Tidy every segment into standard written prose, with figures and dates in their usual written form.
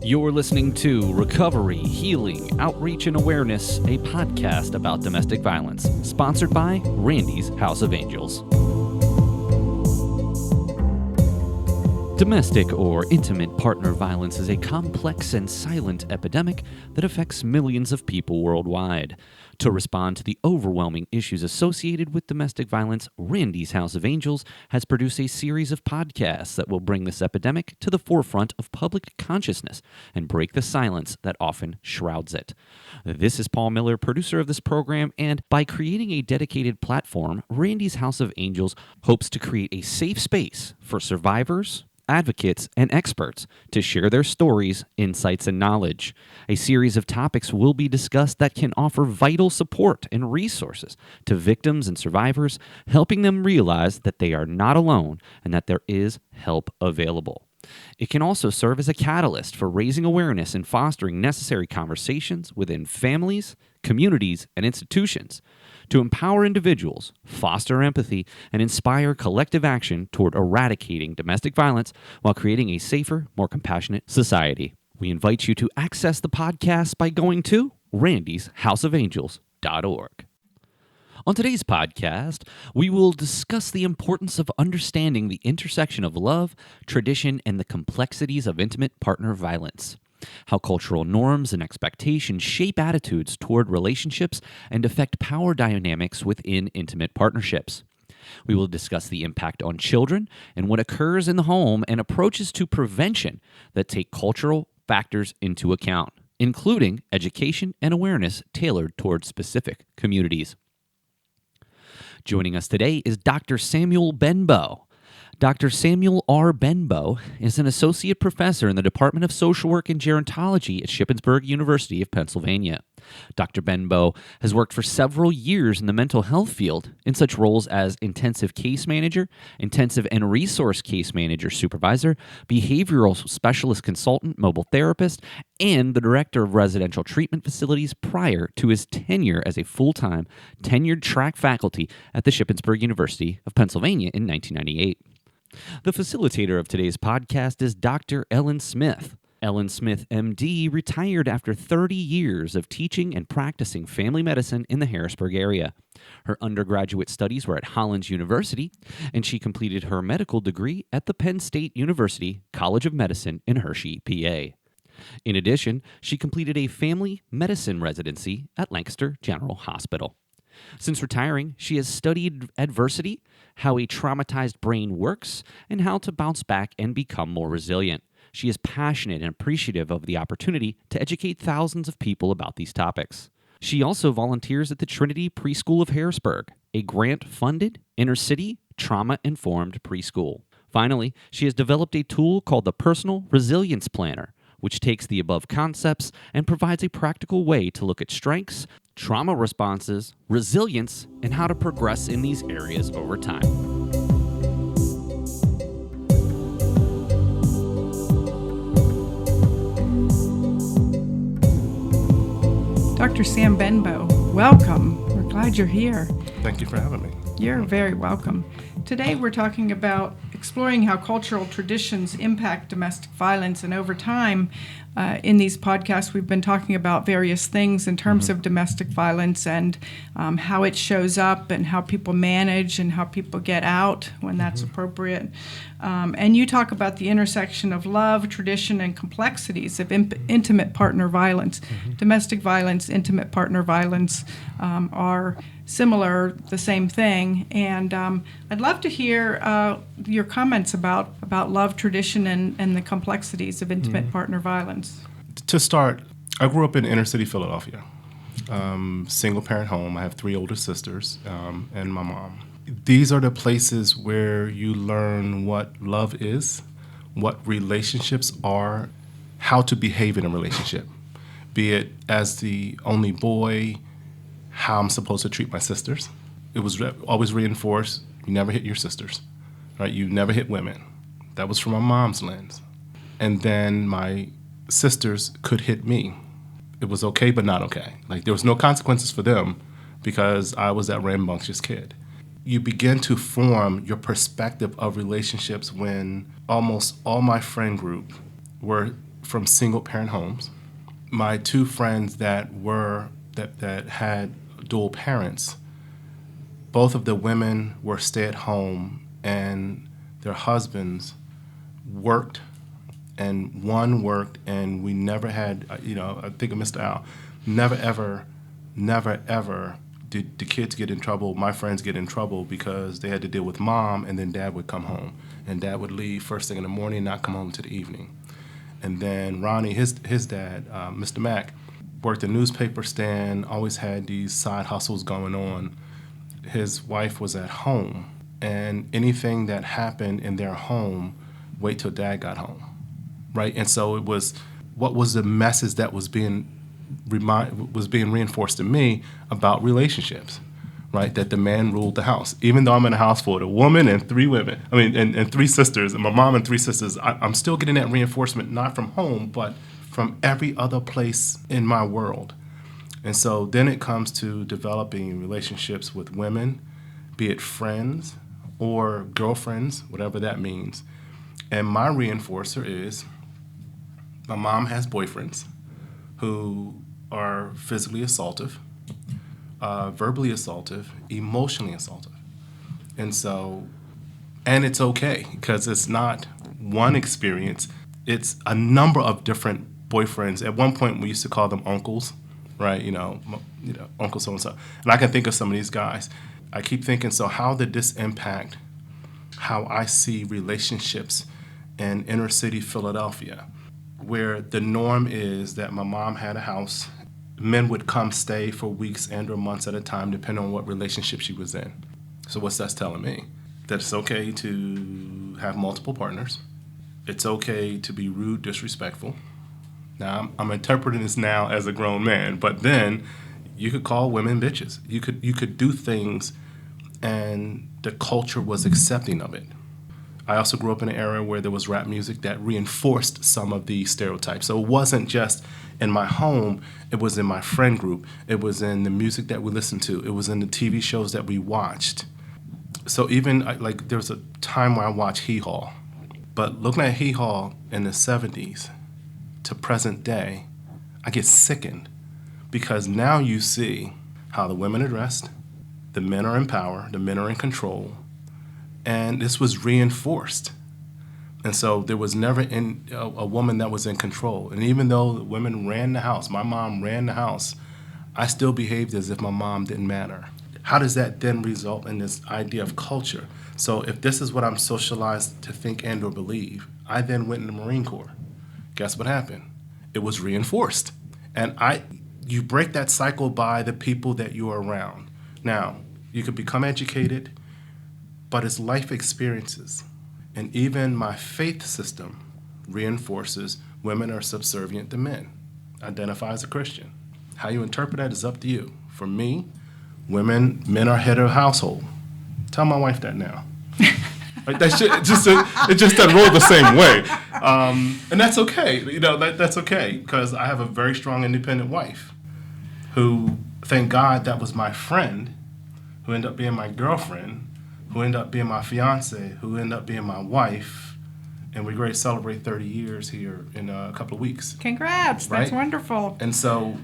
You're listening to Recovery, Healing, Outreach, and Awareness, a podcast about domestic violence, sponsored by Randy's House of Angels. Domestic or intimate partner violence is a complex and silent epidemic that affects millions of people worldwide. To respond to the overwhelming issues associated with domestic violence, Randy's House of Angels has produced a series of podcasts that will bring this epidemic to the forefront of public consciousness and break the silence that often shrouds it. This is Paul Miller, producer of this program, and by creating a dedicated platform, Randy's House of Angels hopes to create a safe space for survivors, advocates, and experts to share their stories, insights, and knowledge. A series of topics will be discussed that can offer vital support and resources to victims and survivors, helping them realize that they are not alone and that there is help available. It can also serve as a catalyst for raising awareness and fostering necessary conversations within families, communities, and institutions to empower individuals, foster empathy, and inspire collective action toward eradicating domestic violence while creating a safer, more compassionate society. We invite you to access the podcast by going to randysHouseofangels.org. On today's podcast, we will discuss the importance of understanding the intersection of love, tradition, and the complexities of intimate partner violence. How cultural norms and expectations shape attitudes toward relationships and affect power dynamics within intimate partnerships. We will discuss the impact on children and what occurs in the home and approaches to prevention that take cultural factors into account, including education and awareness tailored toward specific communities. Joining us today is Dr. Samuel Benbow. Dr. Samuel R. Benbow is an associate professor in the Department of Social Work and Gerontology at Shippensburg University of Pennsylvania. Dr. Benbow has worked for several years in the mental health field in such roles as intensive case manager, intensive and resource case manager supervisor, behavioral specialist consultant, mobile therapist, and the director of residential treatment facilities prior to his tenure as a full-time tenured track faculty at the Shippensburg University of Pennsylvania in 1998. The facilitator of today's podcast is Dr. Ellen Smith. Ellen Smith, MD, retired after 30 years of teaching and practicing family medicine in the Harrisburg area. Her undergraduate studies were at Hollins University, and she completed her medical degree at the Penn State University College of Medicine in Hershey, PA. In addition, she completed a family medicine residency at Lancaster General Hospital. Since retiring, she has studied adversity, how a traumatized brain works, and how to bounce back and become more resilient. She is passionate and appreciative of the opportunity to educate thousands of people about these topics. She also volunteers at the Trinity Preschool of Harrisburg, a grant-funded, inner-city, trauma-informed preschool. Finally, she has developed a tool called the Personal Resilience Planner, which takes the above concepts and provides a practical way to look at strengths, trauma responses, resilience, and how to progress in these areas over time. Dr. Sam Benbow, welcome. We're glad you're here. Thank you for having me. You're very welcome. Today we're talking about exploring how cultural traditions impact domestic violence, and over time in these podcasts we've been talking about various things in terms of domestic violence and how it shows up and how people manage and how people get out when that's appropriate. And you talk about the intersection of love, tradition, and complexities of intimate partner violence. Domestic violence, intimate partner violence are similar, the same thing. And I'd love to hear your comments about love, tradition, and the complexities of intimate partner violence. To start, I grew up in inner city Philadelphia, single parent home. I have 3 older sisters and my mom. These are the places where you learn what love is, what relationships are, how to behave in a relationship, be it as the only boy, how I'm supposed to treat my sisters. It was always reinforced, you never hit your sisters, right? You never hit women. That was from my mom's lens. And then my sisters could hit me. It was okay, but not okay. Like, there was no consequences for them because I was that rambunctious kid. You begin to form your perspective of relationships when almost all my friend group were from single parent homes. My two friends that had dual parents, both of the women were stay at home, and their husbands worked, and one worked, and we never had, I think of Mr. Al, never ever did the kids get in trouble, my friends get in trouble, because they had to deal with mom, and then dad would come home. And dad would leave first thing in the morning and not come home to the evening. And then Ronnie, his dad, Mr. Mack, worked a newspaper stand, always had these side hustles going on. His wife was at home, and anything that happened in their home, wait till dad got home, right? And so it was, what was the message that was being reinforced to me about relationships, right? That the man ruled the house. Even though I'm in a house full of a woman and three women, and three sisters, and my mom and three sisters, I'm still getting that reinforcement, not from home, but from every other place in my world. And so then it comes to developing relationships with women, be it friends or girlfriends, whatever that means. And my reinforcer is, my mom has boyfriends who are physically assaultive, verbally assaultive, emotionally assaultive. And so, and it's okay, because it's not one experience, it's a number of different boyfriends. At one point, we used to call them uncles, right? Uncle so-and-so. And I can think of some of these guys. I keep thinking, so how did this impact how I see relationships in inner city Philadelphia, where the norm is that my mom had a house, men would come stay for weeks and or months at a time, depending on what relationship she was in. So what's that telling me? That it's okay to have multiple partners. It's okay to be rude, disrespectful. Now, I'm interpreting this now as a grown man, but then you could call women bitches. You could do things, and the culture was accepting of it. I also grew up in an era where there was rap music that reinforced some of these stereotypes. So it wasn't just in my home, it was in my friend group. It was in the music that we listened to. It was in the TV shows that we watched. So even, there was a time where I watched Hee Haw. But looking at Hee Haw in the 70s to present day, I get sickened, because now you see how the women are dressed, the men are in power, the men are in control, and this was reinforced. And so there was never a woman that was in control. And even though the women ran the house, my mom ran the house, I still behaved as if my mom didn't matter. How does that then result in this idea of culture? So if this is what I'm socialized to think and or believe, I then went in the Marine Corps. Guess what happened? It was reinforced. And you break that cycle by the people that you're around. Now, you could become educated, but it's life experiences. And even my faith system reinforces women are subservient to men. Identify as a Christian. How you interpret that is up to you. For me, men are head of household. Tell my wife that now. Like that shit, it just doesn't roll the same way. And that's okay. That's okay, because I have a very strong, independent wife who, thank God, that was my friend, who ended up being my girlfriend, who ended up being my fiance, who ended up being my wife, and we're going to celebrate 30 years here in a couple of weeks. Congrats, right? That's wonderful. And so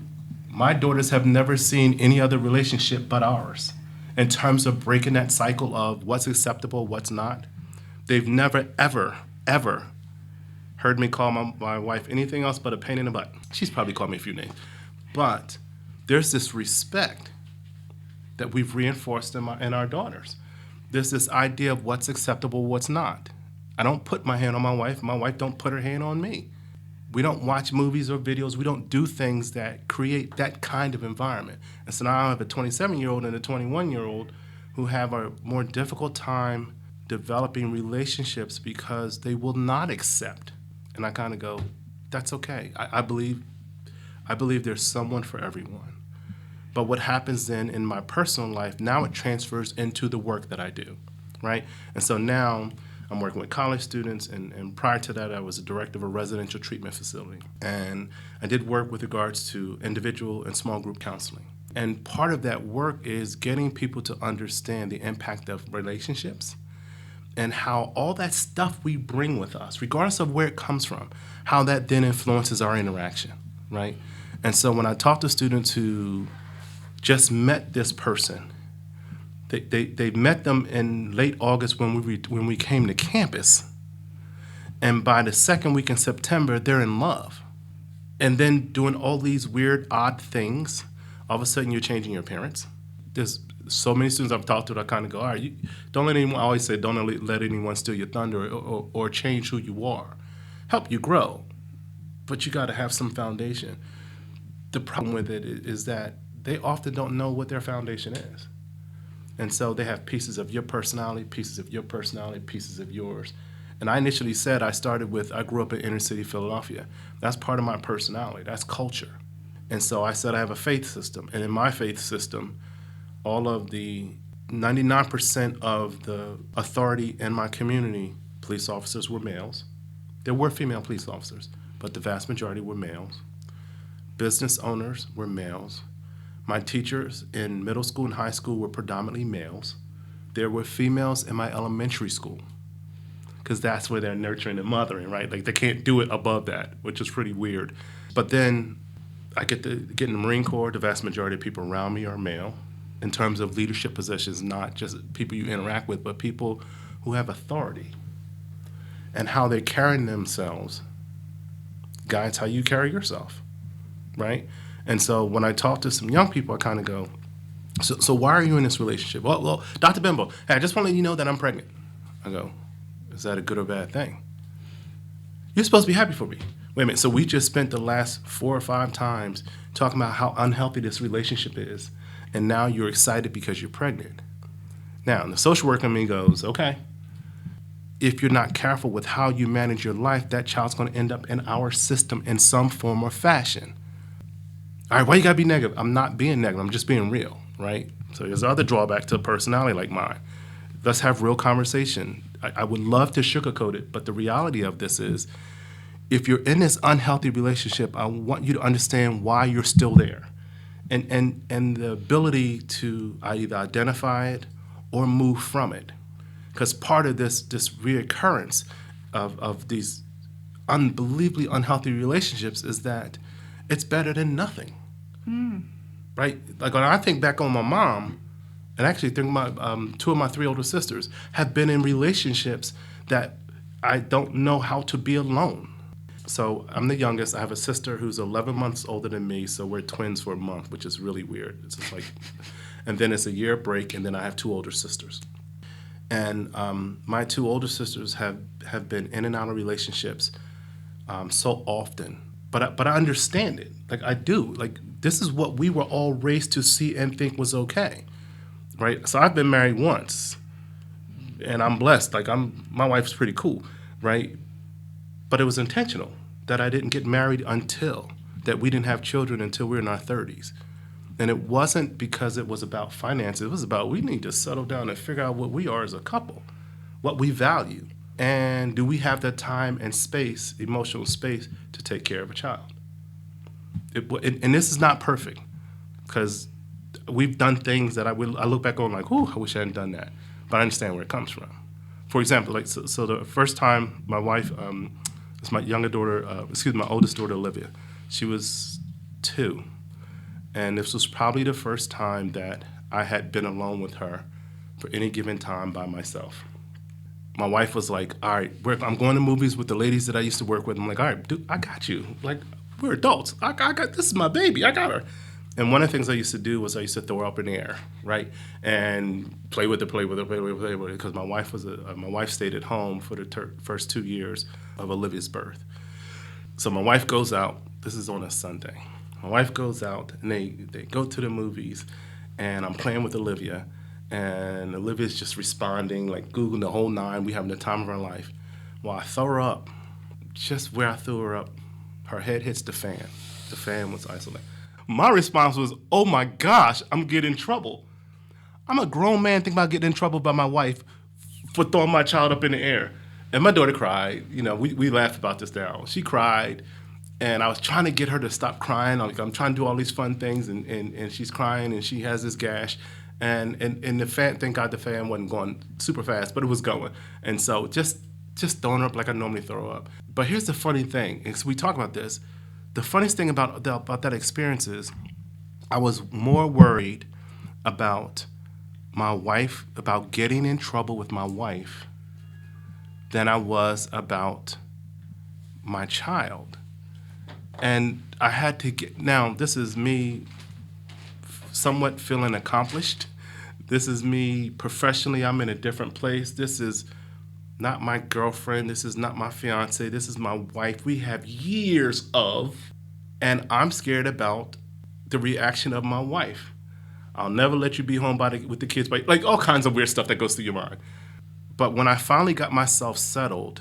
my daughters have never seen any other relationship but ours in terms of breaking that cycle of what's acceptable, what's not. They've never, ever, ever heard me call my wife anything else but a pain in the butt. She's probably called me a few names. But there's this respect that we've reinforced in our daughters. There's this idea of what's acceptable, what's not. I don't put my hand on my wife. My wife don't put her hand on me. We don't watch movies or videos. We don't do things that create that kind of environment. And so now I have a 27-year-old and a 21-year-old who have a more difficult time developing relationships because they will not accept. And I kind of go, that's okay. I believe there's someone for everyone. But what happens then in my personal life, now it transfers into the work that I do, right? And so now I'm working with college students, and prior to that, I was a director of a residential treatment facility. And I did work with regards to individual and small group counseling. And part of that work is getting people to understand the impact of relationships and how all that stuff we bring with us, regardless of where it comes from, how that then influences our interaction, right? And so when I talk to students who just met this person, they met them in late August when we came to campus, and by the second week in September, they're in love. And then doing all these weird, odd things, all of a sudden you're changing your appearance. There's so many students I've talked to that kind of go, all right, don't let anyone, I always say, don't let anyone steal your thunder or change who you are. Help you grow, but you got to have some foundation. The problem with it is that they often don't know what their foundation is. And so they have pieces of your personality, pieces of your personality, pieces of yours. And I initially said I grew up in inner city Philadelphia. That's part of my personality. That's culture. And so I said I have a faith system. And in my faith system, all of the 99% of the authority in my community, police officers were males. There were female police officers, but the vast majority were males. Business owners were males. My teachers in middle school and high school were predominantly males. There were females in my elementary school, because that's where they're nurturing and mothering, right? Like they can't do it above that, which is pretty weird. But then I get in the Marine Corps. The vast majority of people around me are male in terms of leadership positions, not just people you interact with, but people who have authority. And how they're carrying themselves guides how you carry yourself, right? And so when I talk to some young people, I kind of go, so why are you in this relationship? Well, Dr. Benbow, hey, I just want to let you know that I'm pregnant. I go, is that a good or bad thing? You're supposed to be happy for me. Wait a minute, so we just spent the last 4 or 5 times talking about how unhealthy this relationship is, and now you're excited because you're pregnant. Now, the social worker in me goes, okay, if you're not careful with how you manage your life, that child's going to end up in our system in some form or fashion. All right, why you got to be negative? I'm not being negative. I'm just being real, right? So there's other drawback to a personality like mine. Let's have real conversation. I would love to sugarcoat it, but the reality of this is, if you're in this unhealthy relationship, I want you to understand why you're still there, and the ability to either identify it or move from it. Because part of this reoccurrence of these unbelievably unhealthy relationships is that it's better than nothing, right? Like when I think back on my mom, and actually think my 2 of my 3 older sisters have been in relationships that I don't know how to be alone. So I'm the youngest. I have a sister who's 11 months older than me, so we're twins for a month, which is really weird. It's just like, and then it's a year break, and then I have 2 older sisters. And my 2 older sisters have been in and out of relationships so often. But I understand it. Like I do. Like this is what we were all raised to see and think was okay, right? So I've been married once, and I'm blessed. Like my wife's pretty cool, right? But it was intentional that I didn't get married that we didn't have children until we were in our 30s. And it wasn't because it was about finances. It was about we need to settle down and figure out what we are as a couple, what we value, and do we have the time and space, emotional space, to take care of a child. And this is not perfect, because we've done things that I look back on like, I wish I hadn't done that. But I understand where it comes from. For example, like so the first time my wife, it's my my oldest daughter, Olivia. She was 2. And this was probably the first time that I had been alone with her for any given time by myself. My wife was like, all right, I'm going to movies with the ladies that I used to work with. I'm like, all right, dude, I got you. Like, we're adults. I got this is my baby. I got her. And one of the things I used to do was I used to throw her up in the air, right? And play with her, because my wife stayed at home for the first 2 years of Olivia's birth. So my wife goes out. This is on a Sunday. My wife goes out, and they go to the movies, and I'm playing with Olivia, and Olivia's just responding, like Googling the whole 9. We having the time of our life. Well, I throw her up. Just where I threw her up, her head hits the fan. The fan was isolated. My response was, oh my gosh, I'm getting in trouble. I'm a grown man thinking about getting in trouble by my wife for throwing my child up in the air. And my daughter cried. You know, we laughed about this now. She cried. And I was trying to get her to stop crying. I'm trying to do all these fun things, and she's crying, and she has this gash. And the fan, thank God the fan wasn't going super fast, but it was going. And so just throwing up like I normally throw up. But here's the funny thing, is we talk about this. The funniest thing about that experience is I was more worried about my wife, about getting in trouble with my wife, than I was about my child. And I had to now this is me somewhat feeling accomplished. This is me professionally, I'm in a different place. This is not my girlfriend. This is not my fiance. This is my wife. We have years of, and I'm scared about the reaction of my wife. I'll never let you be home with the kids, like all kinds of weird stuff that goes through your mind. But when I finally got myself settled,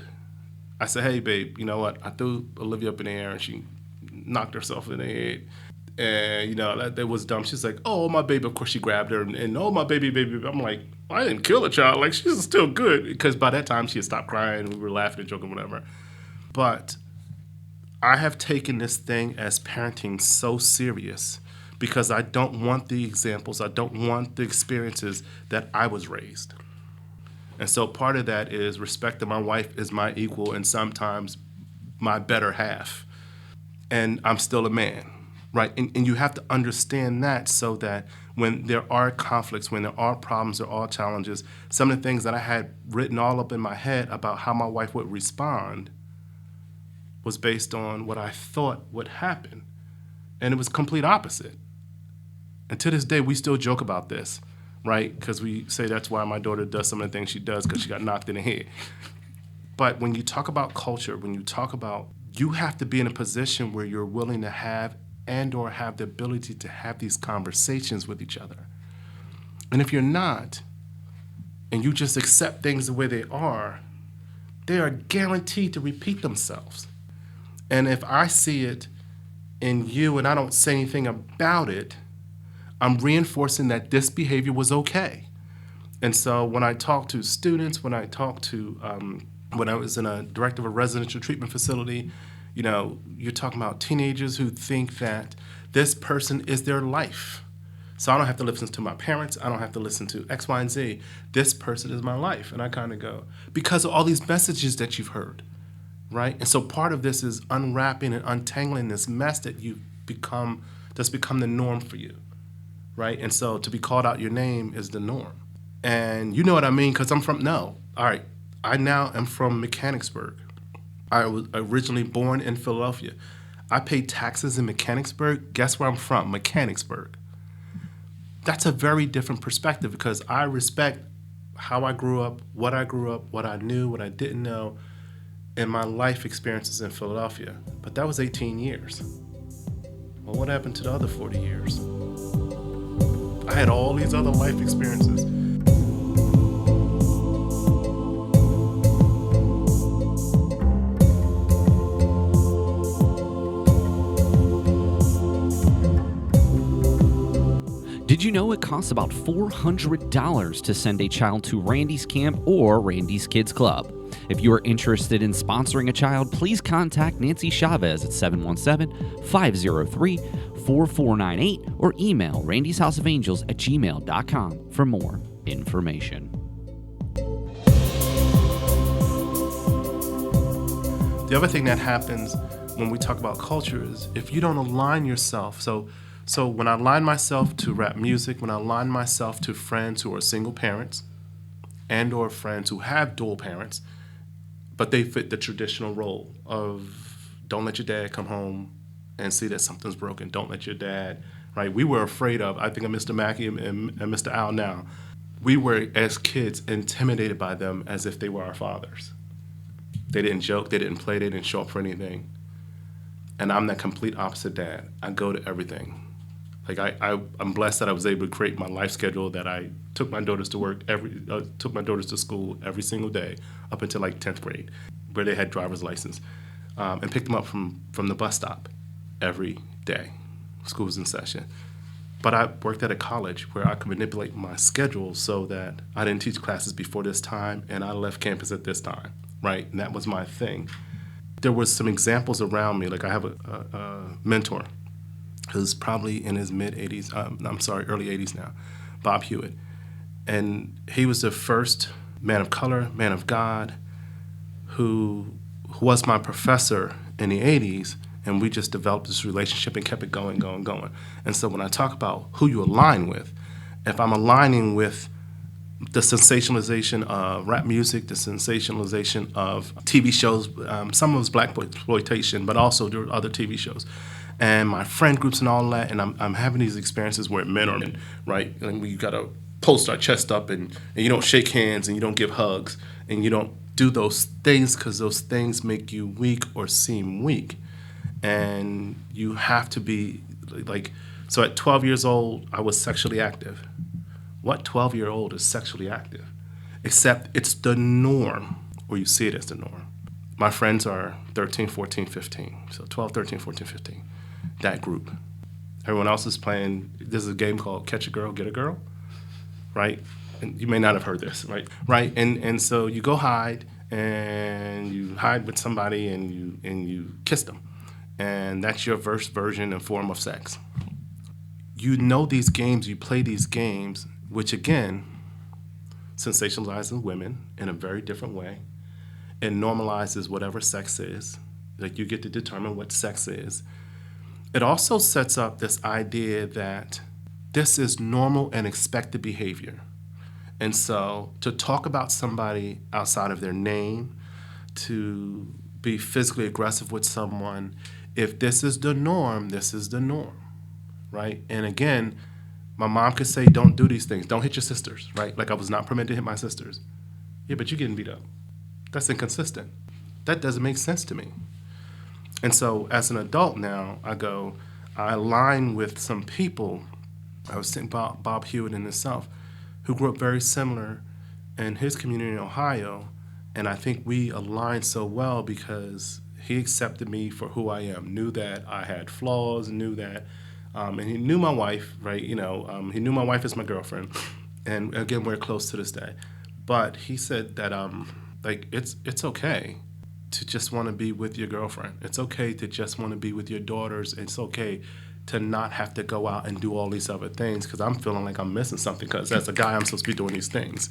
I said, hey, babe, you know what? I threw Olivia up in the air and she knocked herself in the head. And, that was dumb. She's like, oh, my baby. Of course, she grabbed her. And oh, my baby. I'm like, I didn't kill a child. Like, she's still good. Because by that time, she had stopped crying. We were laughing and joking, whatever. But I have taken this thing as parenting so serious because I don't want the examples, I don't want the experiences that I was raised. And so part of that is respecting my wife as my equal and sometimes my better half. And I'm still a man, right? And you have to understand that so that when there are conflicts, when there are problems, there are challenges, some of the things that I had written all up in my head about how my wife would respond was based on what I thought would happen. And it was complete opposite. And to this day, we still joke about this, right? Because we say that's why my daughter does some of the things she does because she got knocked in the head. But when you talk about culture, when you talk about, you have to be in a position where you're willing to have and or have the ability to have these conversations with each other. And if you're not, and you just accept things the way they are guaranteed to repeat themselves. And if I see it in you and I don't say anything about it, I'm reinforcing that this behavior was okay. And so when I talk to students, when I talk to, when I was in a director of a residential treatment facility, you're talking about teenagers who think that this person is their life. So I don't have to listen to my parents. I don't have to listen to X, Y, and Z. This person is my life. And I kind of go, because of all these messages that you've heard, right? And so part of this is unwrapping and untangling this mess that that's become the norm for you. Right? And so to be called out your name is the norm. And you know what I mean, because I now am from Mechanicsburg. I was originally born in Philadelphia. I paid taxes in Mechanicsburg. Guess where I'm from? Mechanicsburg. That's a very different perspective because I respect how I grew up, what I knew, what I didn't know, and my life experiences in Philadelphia. But that was 18 years. Well, what happened to the other 40 years? I had all these other life experiences. Did you know it costs about $400 to send a child to Randy's Camp or Randy's Kids Club? If you are interested in sponsoring a child, please contact Nancy Chavez at 717-503-4498 or email randysHouseofAngels@gmail.com for more information. The other thing that happens when we talk about culture is if you don't align yourself, so when I align myself to rap music, when I align myself to friends who are single parents and or friends who have dual parents, but they fit the traditional role of don't let your dad come home and see that something's broken. Don't let your dad, right? We were afraid of, I think of Mr. Mackey and Mr. Al now. We were, as kids, intimidated by them as if they were our fathers. They didn't joke, they didn't play, they didn't show up for anything. And I'm that complete opposite dad. I go to everything. Like I'm blessed that I was able to create my life schedule, that I took my daughters to took my daughters to school every single day up until like 10th grade, where they had driver's license, and picked them up from the bus stop every day. School was in session. But I worked at a college where I could manipulate my schedule so that I didn't teach classes before this time and I left campus at this time, right? And that was my thing. There was some examples around me. Like I have a mentor who's probably in his early 80s now. Bob Hewitt. And he was the first man of color, man of God, who was my professor in the 80s, and we just developed this relationship and kept it going. And so when I talk about who you align with, if I'm aligning with the sensationalization of rap music, the sensationalization of TV shows, some of it's black exploitation, but also there are other TV shows, and my friend groups and all that, and I'm having these experiences where men are men, right? And we got to post our chest up, and you don't shake hands, and you don't give hugs, and you don't do those things because those things make you weak or seem weak. And you have to be like, so at 12 years old, I was sexually active. What 12-year-old is sexually active? Except it's the norm, or you see it as the norm. My friends are 13, 14, 15. So 12, 13, 14, 15. That group. Everyone else is playing, there's a game called Catch a Girl, Get a Girl, right? And you may not have heard this, right? Right, and so you go hide, and you hide with somebody, and you kiss them. And that's your version and form of sex. You know these games, you play these games, which again, sensationalizes women in a very different way. It normalizes whatever sex is. Like, you get to determine what sex is. It also sets up this idea that this is normal and expected behavior. And so to talk about somebody outside of their name, to be physically aggressive with someone, if this is the norm, this is the norm, right? And again, my mom could say, don't do these things. Don't hit your sisters, right? Like, I was not permitted to hit my sisters. Yeah, but you're getting beat up. That's inconsistent. That doesn't make sense to me. And so as an adult now, I align with some people. I was thinking about Bob Hewitt in the South, who grew up very similar in his community in Ohio. And I think we aligned so well because he accepted me for who I am, knew that I had flaws, knew that, and he knew my wife, right? He knew my wife as my girlfriend. And again, we're close to this day. But he said that, it's okay to just want to be with your girlfriend. It's okay to just want to be with your daughters. It's okay to not have to go out and do all these other things because I'm feeling like I'm missing something because as a guy, I'm supposed to be doing these things.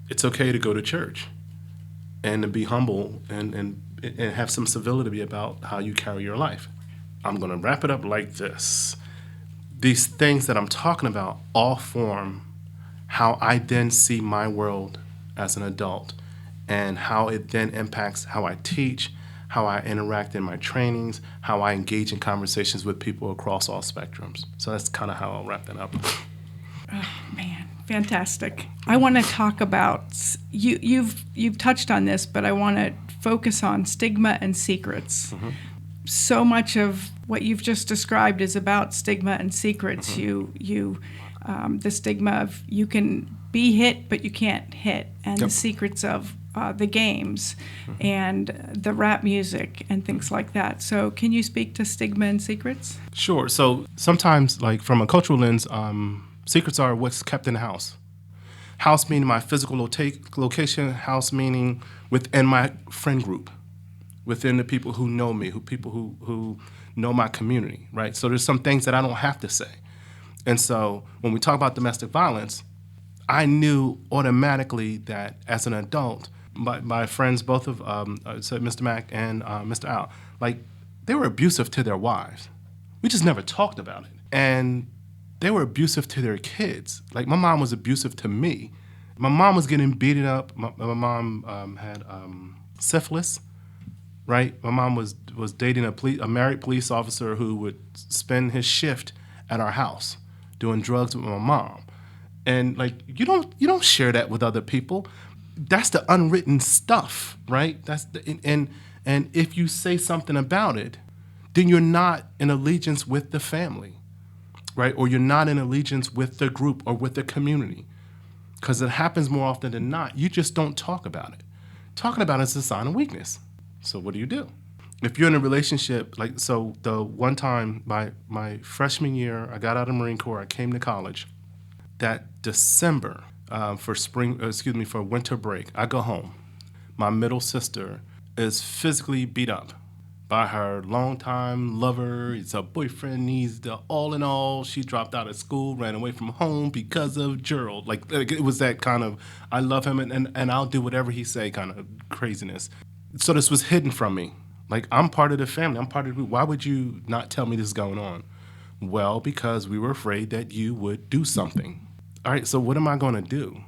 It's okay to go to church and to be humble and have some civility about how you carry your life. I'm going to wrap it up like this. These things that I'm talking about all form how I then see my world as an adult and how it then impacts how I teach, how I interact in my trainings, how I engage in conversations with people across all spectrums. So that's kind of how I'll wrap that up. Oh, man, fantastic. I want to talk about, you've touched on this, but I want to focus on stigma and secrets. Mm-hmm. So much of what you've just described is about stigma and secrets. Mm-hmm. The stigma of you can be hit, but you can't hit, and yep. The secrets of the games mm-hmm. and the rap music and things like that. So can you speak to stigma and secrets? Sure. So sometimes, like from a cultural lens, secrets are what's kept in the house. House meaning my physical location, house meaning within my friend group, within the people who know me, who know my community, right? So there's some things that I don't have to say. And so when we talk about domestic violence, I knew automatically that as an adult, my friends, both of so Mr. Mack and Mr. Al, like they were abusive to their wives. We just never talked about it. And they were abusive to their kids. Like my mom was abusive to me. My mom was getting beaten up. My mom had syphilis, right? My mom was dating a married police officer who would spend his shift at our house doing drugs with my mom. And like you don't share that with other people. That's the unwritten stuff, right? And if you say something about it, then you're not in allegiance with the family, right? Or you're not in allegiance with the group or with the community. Because it happens more often than not. You just don't talk about it. Talking about it is a sign of weakness. So what do? If you're in a relationship, like, so the one time, my freshman year, I got out of the Marine Corps, I came to college. That December, for winter break, I go home. My middle sister is physically beat up by her longtime lover. It's her boyfriend. He's the all in all. She dropped out of school, ran away from home because of Gerald. Like it was that kind of, I love him and I'll do whatever he say kind of craziness. So this was hidden from me. Like, I'm part of the family. I'm part of the group. Why would you not tell me this is going on? Well, because we were afraid that you would do something. All right, so what am I going to do?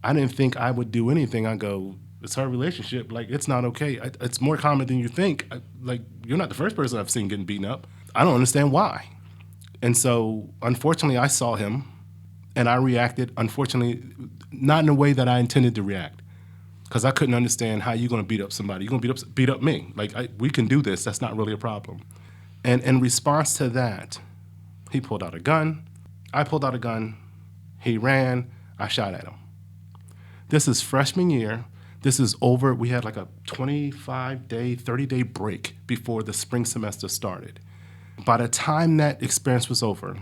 I didn't think I would do anything. I go, it's our relationship. Like, it's not okay. It's more common than you think. Like, you're not the first person I've seen getting beaten up. I don't understand why. And so, unfortunately, I saw him, and I reacted, unfortunately, not in a way that I intended to react. Because I couldn't understand how you're going to beat up somebody. You're going to beat up me. Like, we can do this. That's not really a problem. And in response to that, he pulled out a gun. I pulled out a gun. He ran. I shot at him. This is freshman year. This is over. We had like a 25-day, 30-day break before the spring semester started. By the time that experience was over,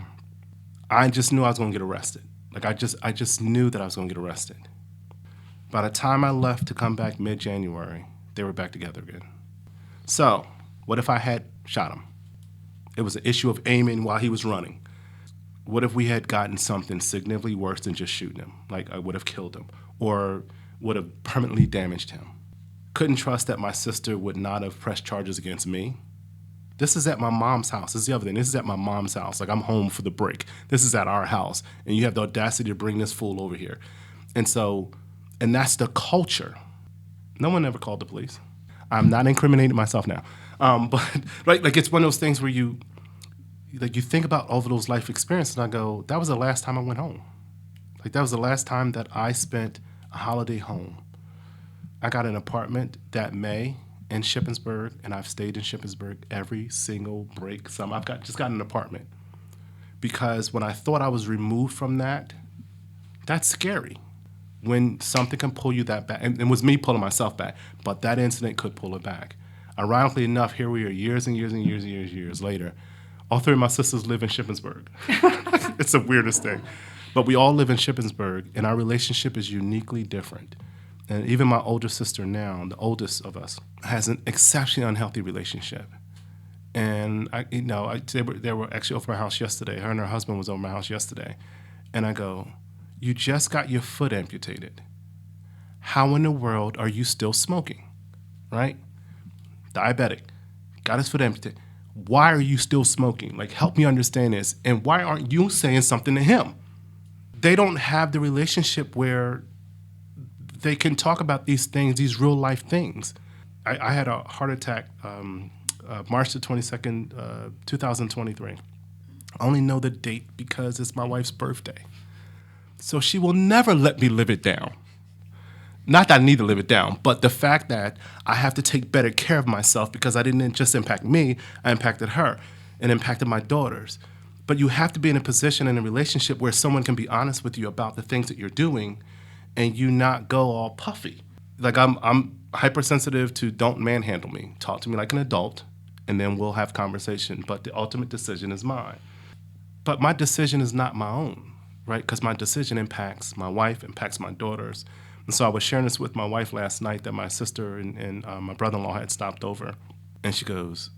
I just knew I was going to get arrested. Like, I just knew that I was going to get arrested. By the time I left to come back mid-January, they were back together again. So, what if I had shot him? It was an issue of aiming while he was running. What if we had gotten something significantly worse than just shooting him? Like, I would have killed him or would have permanently damaged him. Couldn't trust that my sister would not have pressed charges against me. This is at my mom's house. This is the other thing. This is at my mom's house. Like, I'm home for the break. This is at our house. And you have the audacity to bring this fool over here. And that's the culture. No one ever called the police. I'm not incriminating myself now. But right, like, it's one of those things where you think about all of those life experiences, and I go, that was the last time I went home. Like, that was the last time that I spent a holiday home. I got an apartment that May in Shippensburg, and I've stayed in Shippensburg every single break. I've just got an apartment. Because when I thought I was removed from that, that's scary. When something can pull you that back, and it was me pulling myself back, but that incident could pull it back. Ironically enough, here we are years and years and years and years later. All three of my sisters live in Shippensburg. It's the weirdest thing. But we all live in Shippensburg, and our relationship is uniquely different. And even my older sister now, the oldest of us, has an exceptionally unhealthy relationship. And they were actually over my house yesterday. Her and her husband was over my house yesterday. And I go, you just got your foot amputated. How in the world are you still smoking, right? Diabetic, got his foot amputated. Why are you still smoking? Like, help me understand this. And why aren't you saying something to him? They don't have the relationship where they can talk about these things, these real life things. I had a heart attack March the 22nd, 2023. I only know the date because it's my wife's birthday. So she will never let me live it down. Not that I need to live it down, but the fact that I have to take better care of myself because I didn't just impact me, I impacted her and impacted my daughters. But you have to be in a position in a relationship where someone can be honest with you about the things that you're doing and you not go all puffy. Like, I'm hypersensitive to don't manhandle me. Talk to me like an adult, and then we'll have conversation. But the ultimate decision is mine. But my decision is not my own, right? Because my decision impacts my wife, impacts my daughters. And so I was sharing this with my wife last night that my sister and my brother-in-law had stopped over. And she goes,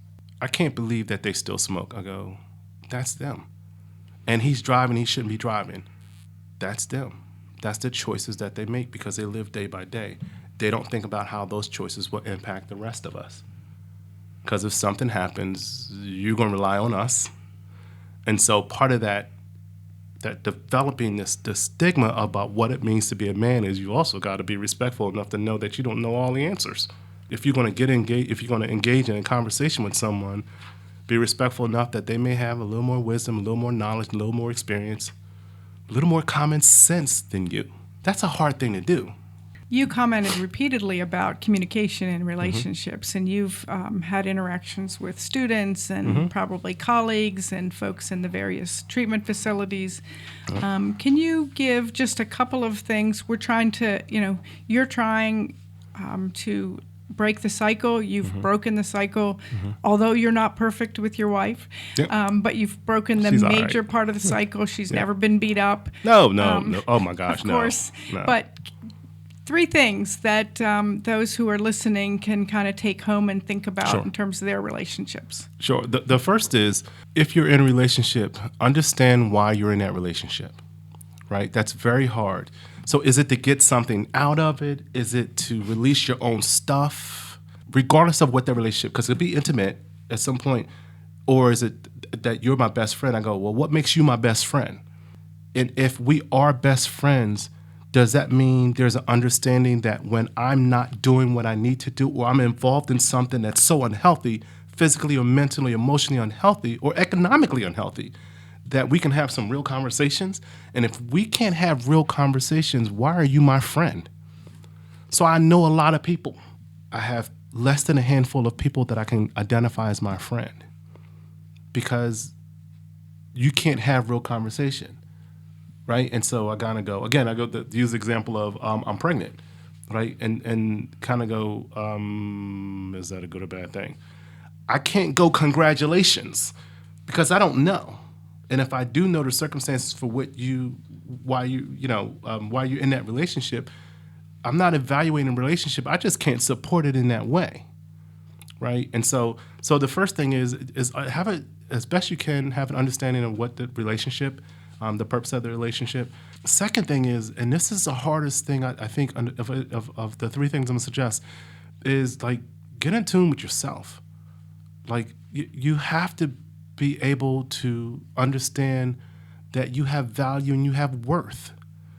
I can't believe that they still smoke. I go, that's them. And he's driving, he shouldn't be driving. That's them. That's the choices that they make because they live day by day. They don't think about how those choices will impact the rest of us. Because if something happens, you're going to rely on us. And so part of that developing the stigma about what it means to be a man is you also got to be respectful enough to know that you don't know all the answers. If you're going to engage in a conversation with someone, be respectful enough that they may have a little more wisdom, a little more knowledge, a little more experience, a little more common sense than you. That's a hard thing to do. You commented repeatedly about communication in relationships, and you've had interactions with students and probably colleagues and folks in the various treatment facilities. Can you give just a couple of things? We're trying to, you're trying to break the cycle. You've broken the cycle, although you're not perfect with your wife. Yep. But you've broken the major part of the cycle. She's never been beat up. No. Oh my gosh, of course. No. But 3 things that those who are listening can kind of take home and think about Sure. in terms of their relationships. Sure. The first is, if you're in a relationship, understand why you're in that relationship, right? That's very hard. So is it to get something out of it? Is it to release your own stuff? Regardless of what that relationship, because it'll be intimate at some point, or is it that you're my best friend? I go, well, what makes you my best friend? And if we are best friends, does that mean there's an understanding that when I'm not doing what I need to do, or I'm involved in something that's so unhealthy, physically or mentally, emotionally unhealthy, or economically unhealthy, that we can have some real conversations? And if we can't have real conversations, why are you my friend? So I know a lot of people. I have less than a handful of people that I can identify as my friend, because you can't have real conversation. Right. And so I kind of go, again, I go to use the example of I'm pregnant. Right. And kind of go, is that a good or bad thing? I can't go congratulations because I don't know. And if I do know the circumstances for why you're in that relationship, I'm not evaluating the relationship. I just can't support it in that way. Right. And so the first thing is have it as best you can, have an understanding of what the relationship, the purpose of the relationship. Second thing is, and this is the hardest thing I think of the 3 things I'm gonna suggest, is like get in tune with yourself. Like you have to be able to understand that you have value and you have worth.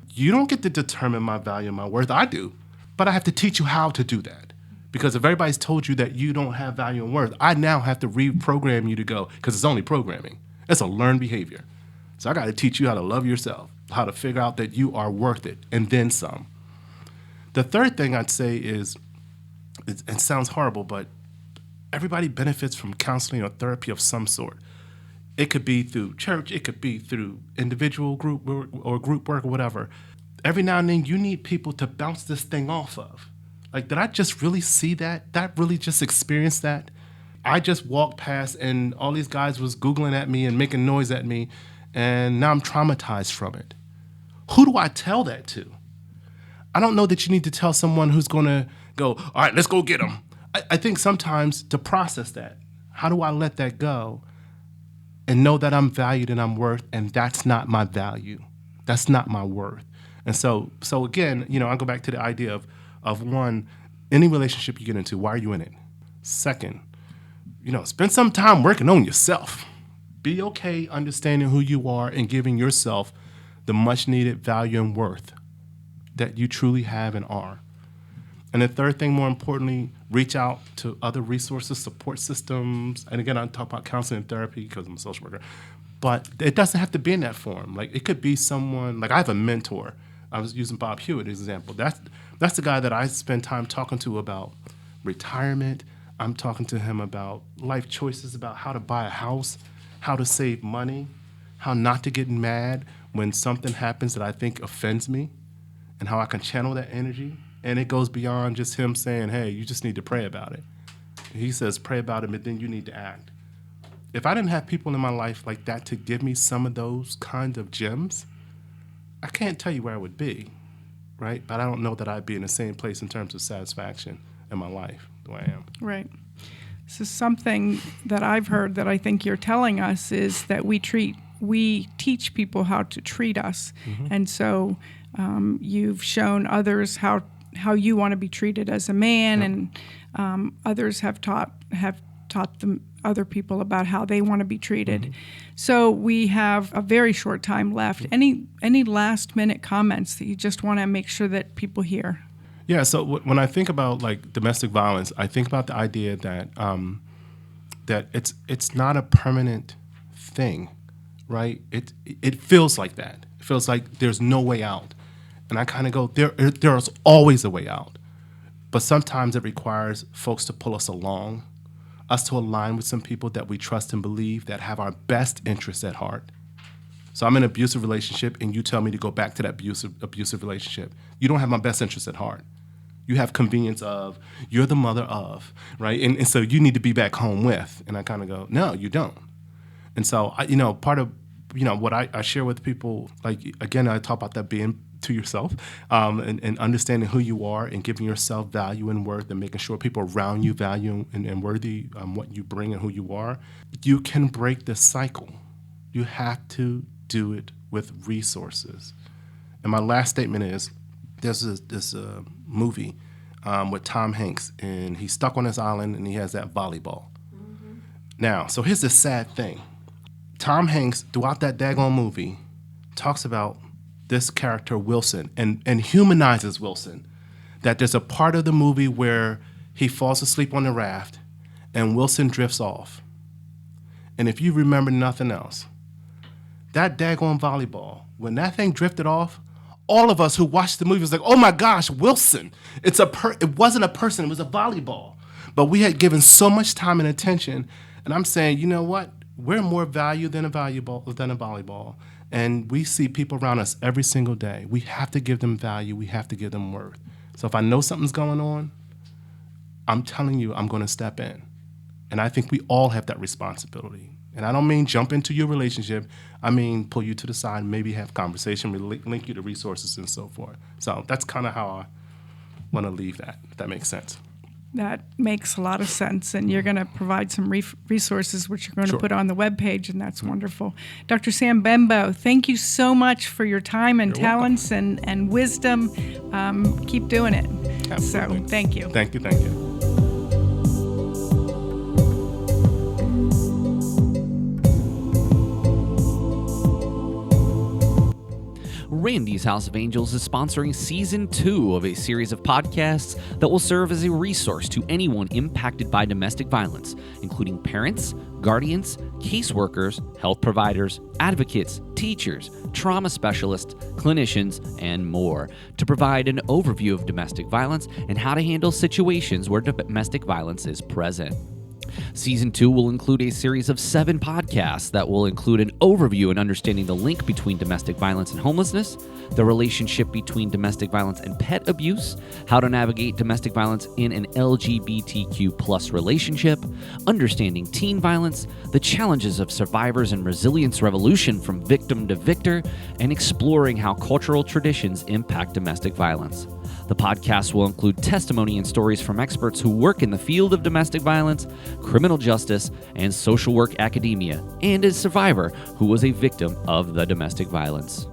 You don't get to determine my value and my worth. I do, but I have to teach you how to do that. Because if everybody's told you that you don't have value and worth, I now have to reprogram you to go, because it's only programming. It's a learned behavior. So I got to teach you how to love yourself, how to figure out that you are worth it, and then some. The third thing I'd say is, it sounds horrible, but everybody benefits from counseling or therapy of some sort. It could be through church, it could be through individual group or group work or whatever. Every now and then you need people to bounce this thing off of. Like, did I just really see that? Did I really just experience that? I just walked past and all these guys was Googling at me and making noise at me, and now I'm traumatized from it. Who do I tell that to? I don't know that you need to tell someone who's going to go, all right, let's go get them. I think sometimes to process that, how do I let that go and know that I'm valued and I'm worth, and that's not my value. That's not my worth. And so again, I go back to the idea of one, any relationship you get into, why are you in it? Second, spend some time working on yourself. Be okay understanding who you are and giving yourself the much needed value and worth that you truly have and are. And the third thing, more importantly, reach out to other resources, support systems. And again, I talk about counseling and therapy because I'm a social worker. But it doesn't have to be in that form. Like, it could be someone, like I have a mentor. I was using Bob Hewitt as an example. That's the guy that I spend time talking to about retirement. I'm talking to him about life choices, about how to buy a house, how to save money, how not to get mad when something happens that I think offends me, and how I can channel that energy. And it goes beyond just him saying, hey, you just need to pray about it. He says, pray about it, but then you need to act. If I didn't have people in my life like that to give me some of those kinds of gems, I can't tell you where I would be, right? But I don't know that I'd be in the same place in terms of satisfaction in my life the way I am. Right. So something that I've heard that I think you're telling us is that we teach people how to treat us. Mm-hmm. And so you've shown others how you want to be treated as a man, yep. And others have taught them other people about how they want to be treated. Mm-hmm. So we have a very short time left. Mm-hmm. Any last minute comments that you just want to make sure that people hear? Yeah. So when I think about like domestic violence, I think about the idea that that it's not a permanent thing, right? It feels like that. It feels like there's no way out. And I kind of go, there's always a way out. But sometimes it requires folks to pull us along, us to align with some people that we trust and believe that have our best interests at heart. So I'm in an abusive relationship, and you tell me to go back to that abusive relationship. You don't have my best interests at heart. You have convenience of, you're the mother of, right? And so you need to be back home with. And I kind of go, no, you don't. And so, part of what I share with people, like, again, I talk about that being to yourself, and understanding who you are and giving yourself value and worth and making sure people around you value and worthy what you bring and who you are, you can break this cycle. You have to do it with resources. And my last statement is, there's this movie with Tom Hanks, and he's stuck on this island and he has that volleyball. Mm-hmm. Now, so here's the sad thing. Tom Hanks, throughout that daggone movie, talks about this character Wilson and humanizes Wilson. That there's a part of the movie where he falls asleep on the raft and Wilson drifts off. And if you remember nothing else, that daggone volleyball, when that thing drifted off, all of us who watched the movie was like, oh my gosh, Wilson. It wasn't a person, it was a volleyball. But we had given so much time and attention, and I'm saying, you know what? We're more value than a volleyball. And we see people around us every single day. We have to give them value. We have to give them worth. So if I know something's going on, I'm telling you, I'm going to step in. And I think we all have that responsibility. And I don't mean jump into your relationship. I mean pull you to the side, maybe have conversation, link you to resources and so forth. So that's kind of how I want to leave that, if that makes sense. That makes a lot of sense, and you're going to provide some resources which you're going to put on the webpage, and that's wonderful. Dr. Sam Benbow, thank you so much for your time and talents and wisdom. Keep doing it. Absolutely. So thank you. Thank you. Randy's House of Angels is sponsoring Season 2 of a series of podcasts that will serve as a resource to anyone impacted by domestic violence, including parents, guardians, caseworkers, health providers, advocates, teachers, trauma specialists, clinicians, and more, to provide an overview of domestic violence and how to handle situations where domestic violence is present. Season 2 will include a series of 7 podcasts that will include an overview and understanding the link between domestic violence and homelessness, the relationship between domestic violence and pet abuse, how to navigate domestic violence in an LGBTQ+ relationship, understanding teen violence, the challenges of survivors and resilience revolution from victim to victor, and exploring how cultural traditions impact domestic violence. The podcast will include testimony and stories from experts who work in the field of domestic violence, criminal justice, and social work academia, and a survivor who was a victim of the domestic violence.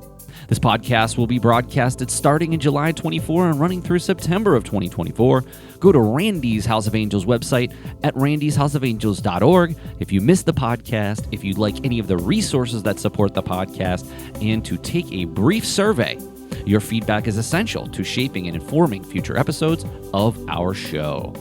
This podcast will be broadcasted starting in July 24 and running through September of 2024. Go to Randy's House of Angels website at randys.houseofangels.org if you missed the podcast, if you'd like any of the resources that support the podcast, and to take a brief survey. Your feedback is essential to shaping and informing future episodes of our show.